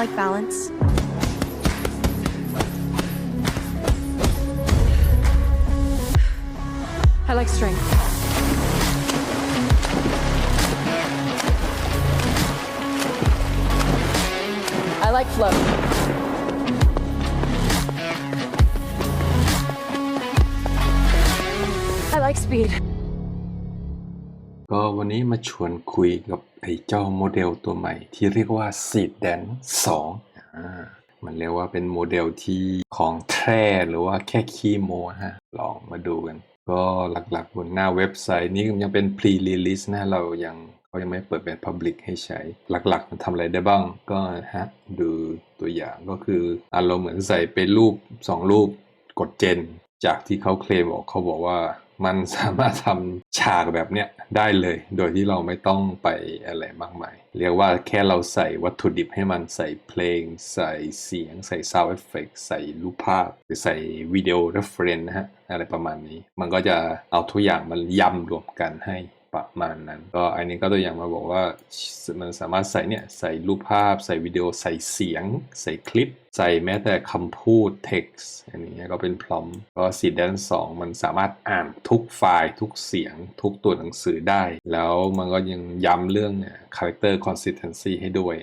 like balance. I like strength. I like flow. I like speed. ก็วันนี้มาชวนคุยกับไอ้เจ้าโมเดลตัวใหม่ที่เรียกว่า Seed Dance 2มันเรียกว่าเป็นโมเดลที่ของแท้หรือว่าแค่ขี้โม้ฮะลองมาดูกันก็หลักๆบนหน้าเว็บไซต์นี้ยังเป็น pre-release นะเขายังไม่เปิดเป็น public ให้ใช้หลักๆมันทำอะไรได้บ้างก็ดูตัวอย่างก็คือเราเหมือนใส่เป็นรูป2รูปกดเจนจากที่เขาเคลมเขาบอกว่ามันสามารถทำฉากแบบเนี้ยได้เลยโดยที่เราไม่ต้องไปอะไรมากมายเรียกว่าแค่เราใส่วัตถุดิบให้มันใส่เพลงใส่เสียงใส่ sound effect ใส่รูปภาพหรือใส่วิดีโอ reference นะฮะอะไรประมาณนี้มันก็จะเอาทุกอย่างมันยำรวมกันให้ประมาณนั้นก็อันนี้ก็ตัวอย่างมาบอกว่ามันสามารถใส่รูปภาพใส่วิดีโอใส่เสียงใส่คลิปใส่แม้แต่คำพูด text อันนี้ก็เป็นพร้อมก็Seed Dance 2มันสามารถอ่านทุกไฟล์ทุกเสียงทุกตัวหนังสือได้แล้วมันก็ยังย้ำเรื่อง character consistency ให้ด้วย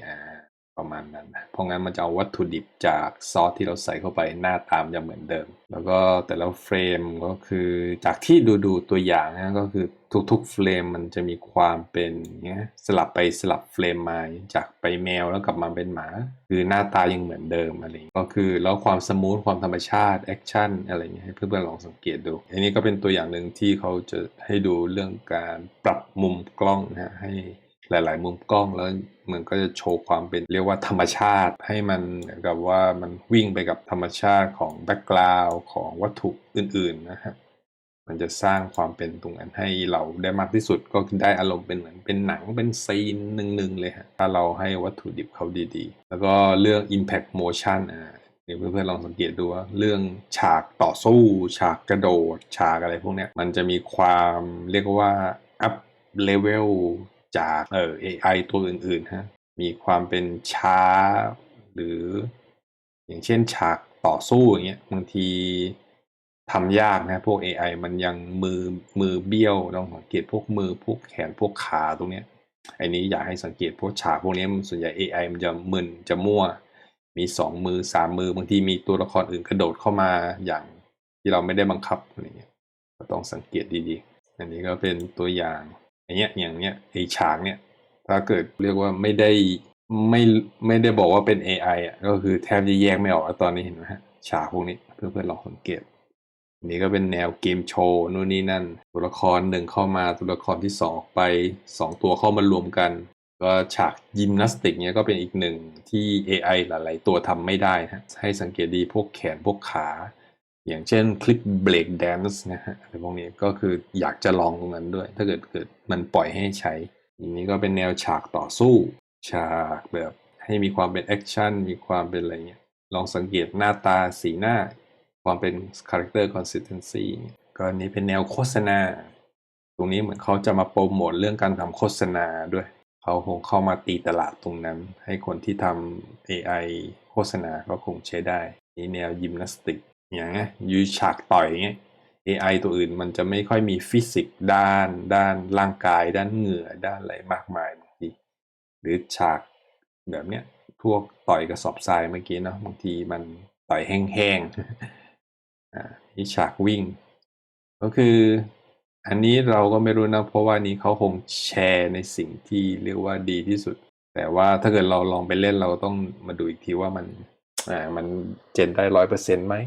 ประมาณนั้นเพราะงั้นมันจะเอาวัตถุดิบจากซอสที่เราใส่เข้าไปหน้าตามจะเหมือนเดิมแล้วก็แต่ละเฟรมก็คือจากที่ดูตัวอย่างนะก็คือทุกๆเฟรมมันจะมีความเป็นสลับไปสลับเฟรมมาจากไปแมวแล้วกลับมาเป็นหมาคือหน้าตายังเหมือนเดิมอะไรก็คือแล้วความสมูทความธรรมชาติแอคชั่นอะไรเงี้ยให้เพื่อนๆลองสังเกตดูอันนี้ก็เป็นตัวอย่างหนึ่งที่เขาจะให้ดูเรื่องการปรับมุมกล้องนะให้หลายๆมุมกล้องแล้วมันก็จะโชว์ความเป็นเรียกว่าธรรมชาติให้มันเหมือนกับว่ามันวิ่งไปกับธรรมชาติของแบ็กกราวด์ของวัตถุอื่นๆนะฮะมันจะสร้างความเป็นตรงนั้นให้เราได้มากที่สุดก็ได้อารมณ์เป็นเหมือนเป็นหนังเป็นซีนหนึ่งๆเลยฮะถ้าเราให้วัตถุดิบเขาดีๆแล้วก็เรื่อง impact motion เดี๋ยวเพื่อนๆลองสังเกตดูว่าเรื่องฉากต่อสู้ฉากกระโดดฉากอะไรพวกนี้มันจะมีความเรียกว่า up level จาก AI ตัวอื่นๆฮะมีความเป็นช้าหรืออย่างเช่นฉากต่อสู้อย่างเงี้ยบางทีทำยากนะพวก AI มันยังมือเบี้ยวต้องสังเกตพวกมือพวกแขนพวกขาตรงเนี้ยไอ้นี้อยากให้สังเกตพวกฉากพวกนี้ส่วนใหญ่ AI มันจะมึนจะมั่วมี2มือ3มือบางทีมีตัวละครอื่นกระโดดเข้ามาอย่างที่เราไม่ได้บังคับอะไรเงี้ยก็ต้องสังเกตดีๆอันนี้ก็เป็นตัวอย่างอย่างเงี้ยไอ้ฉากเนี้ยถ้าเกิดเรียกว่าไม่ได้บอกว่าเป็น AI ก็คือแทบจะแยกไม่ออกตอนนี้เห็นไหมฮะฉากพวกนี้เพื่อนๆลองสังเกตอันนี้ก็เป็นแนวเกมโชว์นู่นนี่นั่นตัวละครหนึ่งเข้ามาตัวละครที่2ออกไป2ตัวเข้ามารวมกันก็ฉากยิมนาสติกเนี้ยก็เป็นอีกหนึ่งที่ AI หลายๆตัวทำไม่ได้ฮะให้สังเกตดีพวกแขนพวกขาอย่างเช่นคลิปเบรกแดนซ์นะฮะอะไรพวกนี้ก็คืออยากจะลองตรงนั้นด้วยถ้าเกิดมันปล่อยให้ใช้อันนี้ก็เป็นแนวฉากต่อสู้ฉากแบบให้มีความเป็นแอคชั่นมีความเป็นอะไรเงี้ยลองสังเกตหน้าตาสีหน้าความเป็น character consistency ก็อันนี้เป็นแนวโฆษณาตรงนี้เหมือนเขาจะมาโปรโมทเรื่องการทำโฆษณาด้วยเขาคงเข้ามาตีตลาดตรงนั้นให้คนที่ทำ AI โฆษณาก็คงใช้ได้นี่แนวยิมนาสติกอย่างเงี้ยยืนฉากต่อยเงี้ย AI ตัวอื่นมันจะไม่ค่อยมีฟิสิกส์ด้านร่างกายด้านเหงื่อด้านอะไรมากมายบางทีหรือฉากแบบเนี้ยพวกต่อยกระสอบทรายเมื่อกี้เนาะบางทีมันต่อยแห้งๆนี่ฉากวิ่งก็คืออันนี้เราก็ไม่รู้นะเพราะว่านี้เขาคงแชร์ในสิ่งที่เรียกว่าดีที่สุดแต่ว่าถ้าเกิดเราลองไปเล่นเราต้องมาดูอีกทีว่ามันเจนได้ 100% ไหม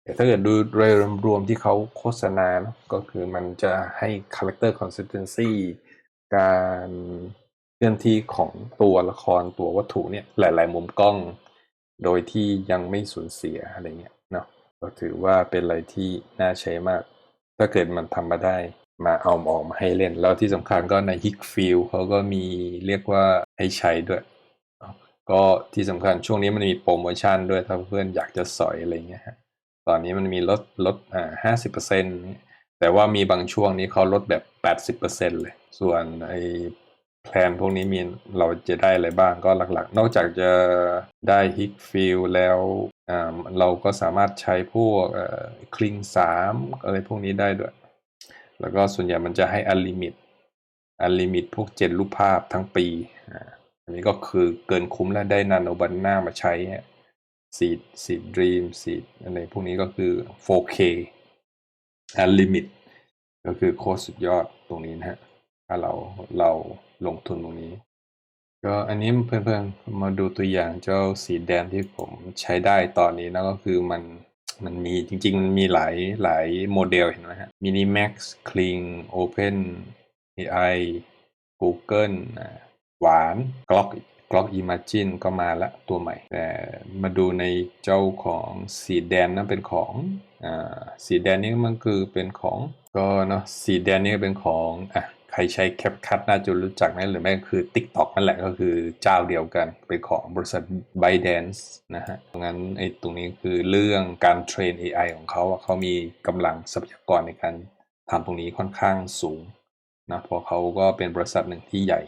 แต่ถ้าเกิดดูโดยรวมที่เขาโฆษณานะก็คือมันจะให้ character consistency การเคลื่อนที่ของตัวละครตัววัตถุเนี่ยหลายๆมุมกล้องโดยที่ยังไม่สูญเสียอะไรเงี้ยเนาะก็ถือว่าเป็นอะไรที่น่าใช้มากถ้าเกิดมันทำมาได้มาเอาออกมาให้เล่นแล้วที่สำคัญก็ใน Hickfield เขาก็มีเรียกว่าให้ใช้ด้วยก็ที่สำคัญช่วงนี้มันมีโปรโมชั่นด้วยถ้าเพื่อนอยากจะสอยอะไรเงี้ยฮะตอนนี้มันมีลด50%แต่ว่ามีบางช่วงนี้เขาลดแบบ 80% เลยส่วนไอ้ แพลนพวกนี้เราจะได้อะไรบ้างก็หลักๆนอกจากจะได้ Higg Field แล้วเราก็สามารถใช้พวกคลิง3อะไรพวกนี้ได้ด้วยแล้วก็ส่วนใหญ่มันจะให้unlimitพวกเจนรูปภาพทั้งปีอันนี้ก็คือเกินคุ้มแล้วได้นาโนบันนามาใช้ซีดดรีมซีดอะไรพวกนี้ก็คือ 4K unlimit ก็คือโคตรสุดยอดตรงนี้นะฮะถ้าเราลงทุนตรงนี้ก็อันนี้เพื่อนๆมาดูตัวอย่างเจ้าสีแดงที่ผมใช้ได้ตอนนี้นะก็คือมันมีจริงๆมันมีหลายโมเดลเห็นไหมฮะ Minimax Kling Open AI Google หวาน Glock Imagine ก็มาละตัวใหม่แต่มาดูในเจ้าของสีแดงนั่นเป็นของสีแดงนี่มันคือเป็นของก็เนาะสีแดงนี่เป็นของใครใช้ CapCut น่าจะรู้จักนะหรือไม่ก็คือ TikTok นั่นแหละก็คือเจ้าเดียวกันเป็นของบริษัท ByteDance นะฮะงั้นตรงนี้คือเรื่องการเทรน AI ของเขามีกำลังทรัพยากรในการทำตรงนี้ค่อนข้างสูงนะเพราะเขาก็เป็นบริษัทหนึ่งที่ใหญ่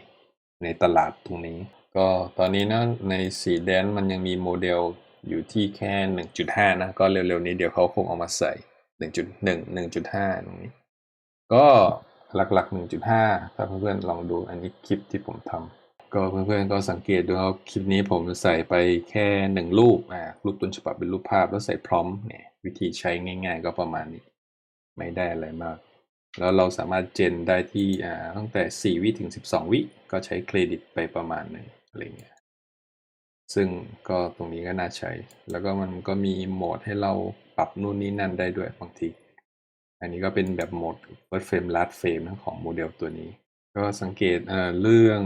ในตลาดตรงนี้ก็ตอนนี้นะในสีแดงมันยังมีโมเดลอยู่ที่แค่ 1.5 นะก็เร็วๆนี้เดี๋ยวเขาคงเอามาใส่ 1.1 1.5 ตรงนี้ก็หลักๆ 1.5 ถ้าเพื่อนๆลองดูอันนี้คลิปที่ผมทำก็เพื่อนๆก็สังเกตดูว่าคลิปนี้ผมใส่ไปแค่1รูปรูปต้นฉบับเป็นรูปภาพแล้วใส่พร้อมเนี่ยวิธีใช้ง่ายๆก็ประมาณนี้ไม่ได้อะไรมากแล้วเราสามารถเจนได้ที่ตั้งแต่4วิถึง12วิก็ใช้เครดิตไปประมาณนึงอะไรเงี้ยซึ่งก็ตรงนี้ก็น่าใช้แล้วก็มันก็มีโหมดให้เราปรับนู่นนี่นั่นได้ด้วยบางทีอันนี้ก็เป็นแบบโหมด First Frame Last Frame ของโมเดลตัวนี้ก็สังเกตเรื่อง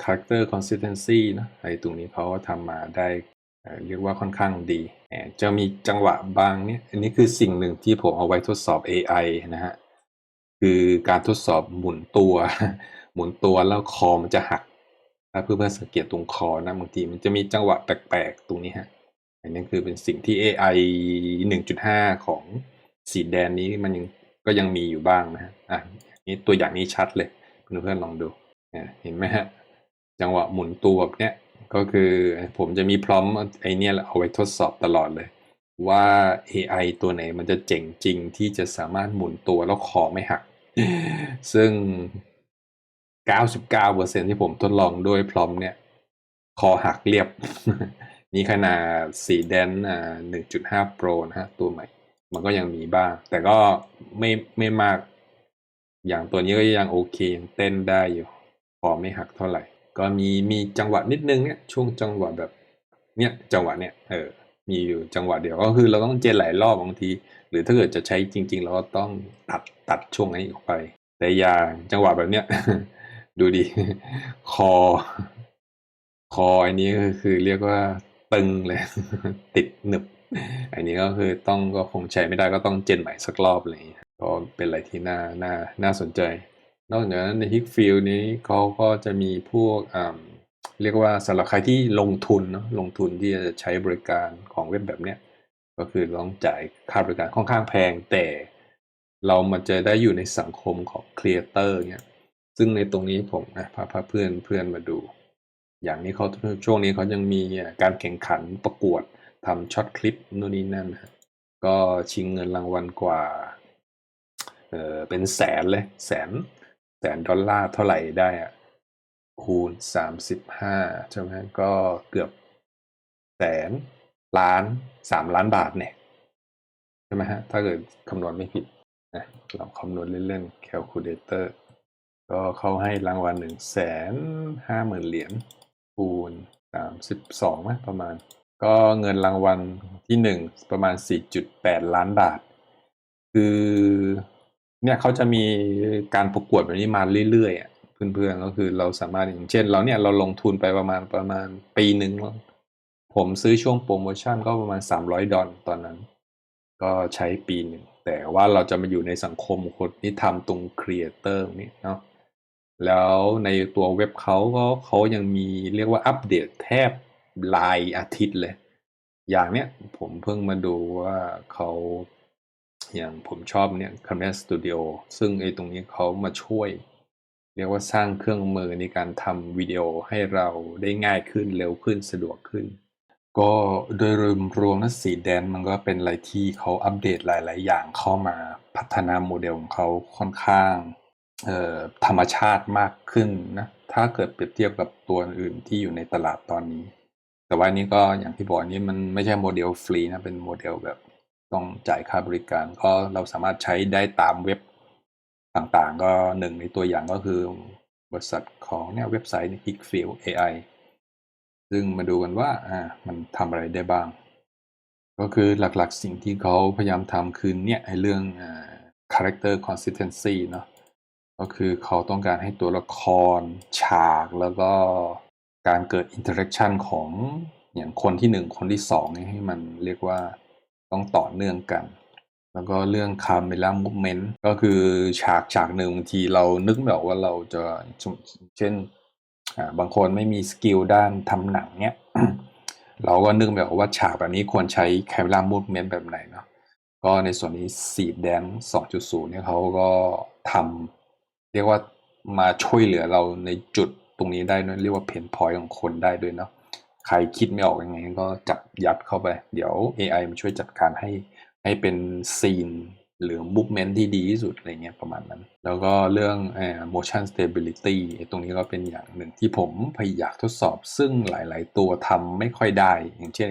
character consistency นะไอ้ตรงนี้เขาทำมาได้เรียกว่าค่อนข้างดีจะมีจังหวะบางเนี่ยอันนี้คือสิ่งหนึ่งที่ผมเอาไว้ทดสอบ AI นะฮะคือการทดสอบหมุนตัวหมุนตัวแล้วคอมันจะหักถ้าเพื่อนๆสังเกตตรงคอนะบางทีมันจะมีจังหวะแปลกๆตรงนี้ฮะอันนี้คือเป็นสิ่งที่ AI 1.5 ของสีแดงนี้มันยังมีอยู่บ้างนะฮะนี่ตัวอย่างนี้ชัดเลยเพื่อนๆลองดูเห็นไหมฮะจังหวะหมุนตัวแบบเนี้ยก็คือผมจะมีพร้อมไอเนี้ยเอาไว้ทดสอบตลอดเลยว่า AI ตัวไหนมันจะเจ๋งจริงที่จะสามารถหมุนตัวแล้วคอไม่หักซึ่ง 99% ที่ผมทดลองด้วยพร้อมเนี่ยคอหักเรียบ นี่ขนาดสีแดน1.5 Pro นะฮะตัวใหม่มันก็ยังมีบ้างแต่ก็ไม่มากอย่างตัวนี้ก็ยังโอเคเต้นได้อยู่พอไม่หักเท่าไหร่ก็มีจังหวะนิดนึงเนี่ยช่วงจังหวะแบบเนี่ยจังหวะเนี่ยมีอยู่จังหวะเดียวก็คือเราต้องเจนหลายรอบบางทีหรือถ้าเกิดจะใช้จริงๆเราก็ต้องตัดช่วงนี้ออกไปแต่อย่างจังหวะแบบเนี้ย ดูดิคออันนี้ก็คือเรียกว่าตึงเลย ติดหนึบอันนี้ก็คือก็คงใช้ไม่ได้ก็ต้องเจนใหม่สักรอบเลยก็เป็นอะไรที่น่าสนใจนอกจากนั้นในฮิกฟิลนี้เขาก็จะมีพวกเรียกว่าสำหรับใครที่ลงทุนเนาะลงทุนที่จะใช้บริการของเว็บแบบเนี้ยก็คือต้องจ่ายค่าบริการค่อนข้างแพงแต่มันจะได้อยู่ในสังคมของครีเอเตอร์เนี่ยซึ่งในตรงนี้ผมพาเพื่อนมาดูอย่างนี้เขาช่วงนี้เขายังมีการแข่งขันประกวดทำช็อตคลิปนู่นนี่นั่นก็ชิงเงินรางวัลกว่าเป็นแสนเลยแสนดอลลาร์เท่าไหร่ได้คูณ35ใช่ไหมก็เกือบแสนล้าน3 ล้านบาทเนี่ยใช่ไหมฮะถ้าเกิดคำนวณไม่ผิดนะเราคำนวณเล่นๆ calculator ก็เขาให้รางวัล150,000 เหรียญคูณ32ไหมประมาณก็เงินรางวัลที่1ประมาณ 4.8 ล้านบาทคือเนี่ยเขาจะมีการประกวดแบบนี้มาเรื่อยๆเพื่อนๆก็คือเราสามารถอย่างเช่นเราลงทุนไปประมาณปีหนึ่งผมซื้อช่วงโปรโมชั่นก็ประมาณ$300ตอนนั้นก็ใช้ปีหนึ่งแต่ว่าเราจะมาอยู่ในสังคมคนที่ทำตรงครีเอเตอร์นี่เนาะแล้วในตัวเว็บเขายังมีเรียกว่าอัปเดตแทบรายอาทิตย์เลยอย่างเนี้ยผมเพิ่งมาดูว่าเขาอย่างผมชอบเนี่ย Camera Studio ซึ่งตรงนี้เขามาช่วย เรียกว่าสร้างเครื่องมือในการทำวิดีโอให้เราได้ง่ายขึ้นเร็วขึ้นสะดวกขึ้นก็โดยรวมนะสีแดนมันก็เป็นอะไรที่เขาอัปเดตหลายๆอย่างเข้ามาพัฒนาโมเดลของเขาค่อนข้างธรรมชาติมากขึ้นนะถ้าเกิดเปรียบเทียบกับตัวอื่นที่อยู่ในตลาดตอนนี้แต่ว่านี้ก็อย่างที่บอกนี้มันไม่ใช่โมเดลฟรีนะเป็นโมเดลแบบต้องจ่ายค่าบริการก็เราสามารถใช้ได้ตามเว็บต่างๆก็หนึ่งในตัวอย่างก็คือบริษัทของเนี่ยเว็บไซต์ Geekfield AI ซึ่งมาดูกันว่ามันทำอะไรได้บ้างก็คือหลักๆสิ่งที่เขาพยายามทำคือเนี่ยไอ้เรื่องcharacter consistency เนาะก็คือเขาต้องการให้ตัวละครฉากแล้วก็การเกิด interaction ของอย่างคนที่1คนที่2นี่ให้มันเรียกว่าต้องต่อเนื่องกันแล้วก็เรื่อง camera movement ก็คือฉากหนึ่งบางทีเรานึกไม่ออกว่าเราจะเช่นบางคนไม่มีสกิลด้านทำหนังเนี้ย เราก็นึกไม่ออกว่าฉากแบบนี้ควรใช้ camera movement แบบไหนเนาะก็ในส่วนนี้ Seed Dance 2.0 เนี่ยเขาก็ทำเรียกว่ามาช่วยเหลือเราในจุดตรงนี้ได้ด้วยเรียกว่า pain point ของคนได้ด้วยเนาะใครคิดไม่ออกยังไงก็จับยัดเข้าไปเดี๋ยว AI มันช่วยจัดการให้เป็นซีนหรือ movement ที่ดีที่สุดอะไรเงี้ยประมาณนั้นแล้วก็เรื่องmotion stability ตรงนี้ก็เป็นอย่างหนึ่งที่ผมพยายามทดสอบซึ่งหลายๆตัวทำไม่ค่อยได้อย่างเช่น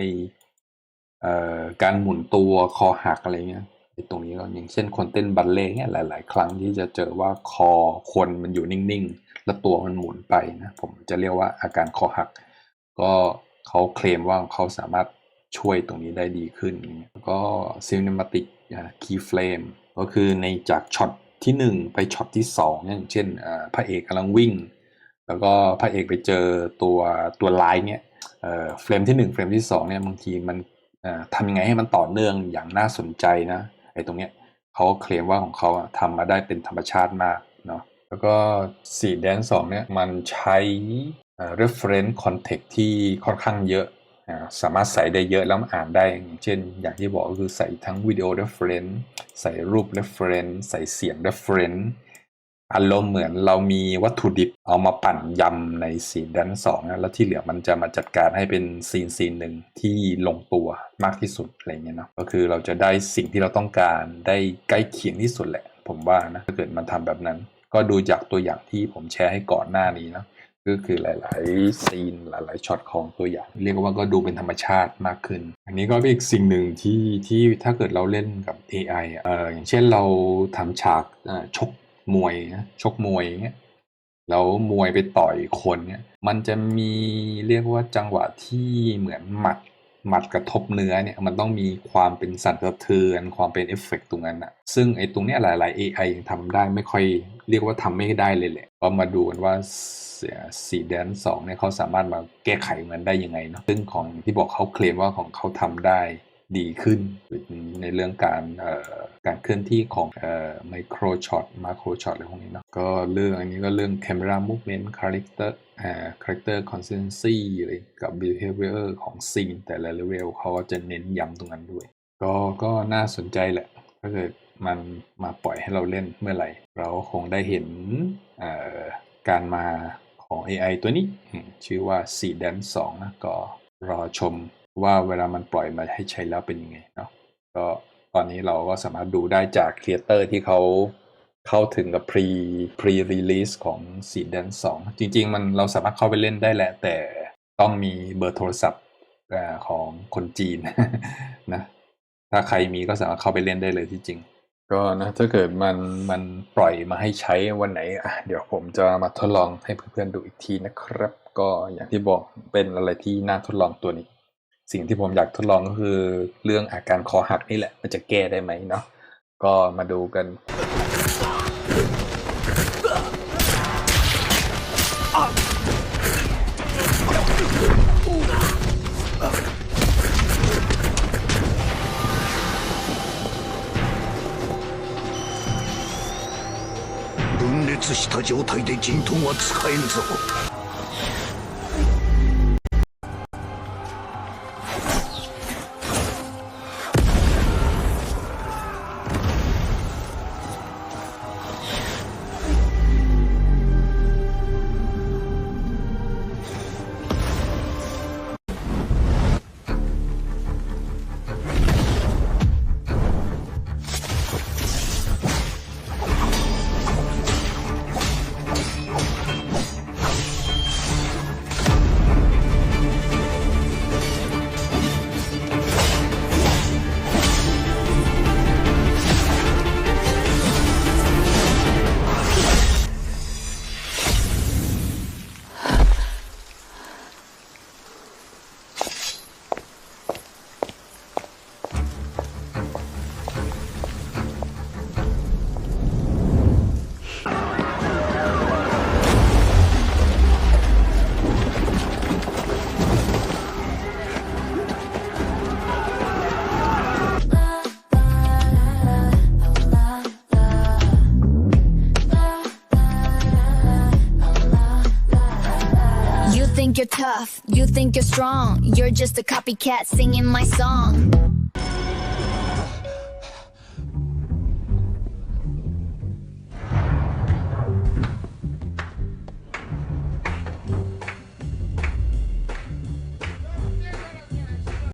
การหมุนตัวคอหักอะไรเงี้ยตรงนี้ก็อย่างเช่นคนเต้นบัลเล่ต์เนี่ยหลายๆครั้งที่จะเจอว่าคอคนมันอยู่นิ่งๆแล้วตัวมันหมุนไปนะผมจะเรียกว่าอาการคอหักก็เขาเคลมว่าเขาสามารถช่วยตรงนี้ได้ดีขึ้นก็ cinematic keyframe ก็คือในจากช็อตที่1ไปช็อตที่2อย่างเช่นพระเอกกำลังวิ่งแล้วก็พระเอกไปเจอตัวร้ายเนี่ยเฟรมที่1เฟรมที่2เนี่ยบางทีมันทำยังไงให้มันต่อเนื่องอย่างน่าสนใจนะไอ้ตรงเนี้ยเขาเคลมว่าของเขาทำมาได้เป็นธรรมชาติมากเนาะแล้วก็Seed Dance 2เนี่ยมันใช้ reference context ที่ค่อนข้างเยอะสามารถใส่ได้เยอะแล้วอ่านได้อย่างเช่นอย่างที่บอกก็คือใส่ทั้งวิดีโอ reference ใส่รูป reference ใส่เสียง reference อารมณ์เหมือนเรามีวัตถุดิบเอามาปั่นยำในSeed Dance 2นะแล้วที่เหลือมันจะมาจัดการให้เป็นซีนหนึ่งที่ลงตัวมากที่สุดอะไรเงี้ยเนาะก็คือเราจะได้สิ่งที่เราต้องการได้ใกล้เคียงที่สุดแหละผมว่านะถ้าเกิดมันทำแบบนั้นก็ดูจากตัวอย่างที่ผมแชร์ให้ก่อนหน้านี้นะก็คือหลายๆซีนหลายๆช็อตของตัวอย่างเรียกว่าก็ดูเป็นธรรมชาติมากขึ้นอันนี้ก็เป็นอีกสิ่งหนึ่งที่ถ้าเกิดเราเล่นกับ AI อย่างเช่นเราทำฉากชกมวยเงี้ยแล้วมวยไปต่อยคนเนี่ยมันจะมีเรียกว่าจังหวะที่เหมือนหมัดกระทบเนื้อเนี่ยมันต้องมีความเป็นสั่นสะเทือนความเป็นเอฟเฟกต์ตรงนั้นนะซึ่งไอ้ตรงเนี้ยหลายๆ AI ยังทำได้ไม่ค่อยเรียกว่าทำไม่ได้เลยแหละก็มาดูกันว่าSeed Dance 2เนี่ยเขาสามารถมาแก้ไขมันได้ยังไงเนาะซึ่งของที่บอกเขาเคลมว่าของเขาทำได้ดีขึ้นในเรื่องการเคลื่อนที่ของไมโครช็อตมาโครช็อตอะไรพวกนี้เนาะก็เรื่องอันนี้ก็เรื่อง camera movement character consistency อะไรกับ behavior ของซีนแต่ละเลเวลเขาก็จะเน้นย้ำตรงนั้นด้วยก็น่าสนใจแหละถ้าเกิดมันมาปล่อยให้เราเล่นเมื่อไหร่เราคงได้เห็นการมาของ AI ตัวนี้ชื่อว่า Seed Dance 2นะก็รอชมว่าเวลามันปล่อยมาให้ใช้แล้วเป็นยังไงเนาะก็ตอนนี้เราก็สามารถดูได้จากครีเอเตอร์ที่เขาเข้าถึงกับ pre release ของ Seed Dance 2จริงๆเราสามารถเข้าไปเล่นได้แหละแต่ต้องมีเบอร์โทรศัพท์ของคนจีน นะถ้าใครมีก็สามารถเข้าไปเล่นได้เลยที่จริงก็นะถ้าเกิดมันปล่อยมาให้ใช้วันไหนเดี๋ยวผมจะมาทดลองให้เพื่อนๆดูอีกทีนะครับก็อย่างที่บอกเป็นอะไรที่น่าทดลองตัวนี้สิ่งที่ผมอยากทดลองก็คือเรื่องอาการคอหักนี่แหละมันจะแก้ได้ไหมเนาะก็มาดูกัน分裂した状態で陣頭は使えんぞ。think you're tough, you think you're strong. You're just a copycat singing my song.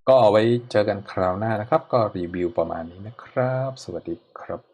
ก็เอาไว้เจอกันคราวหน้านะครับ ก็รีวิวประมาณนี้นะครับ สวัสดีครับ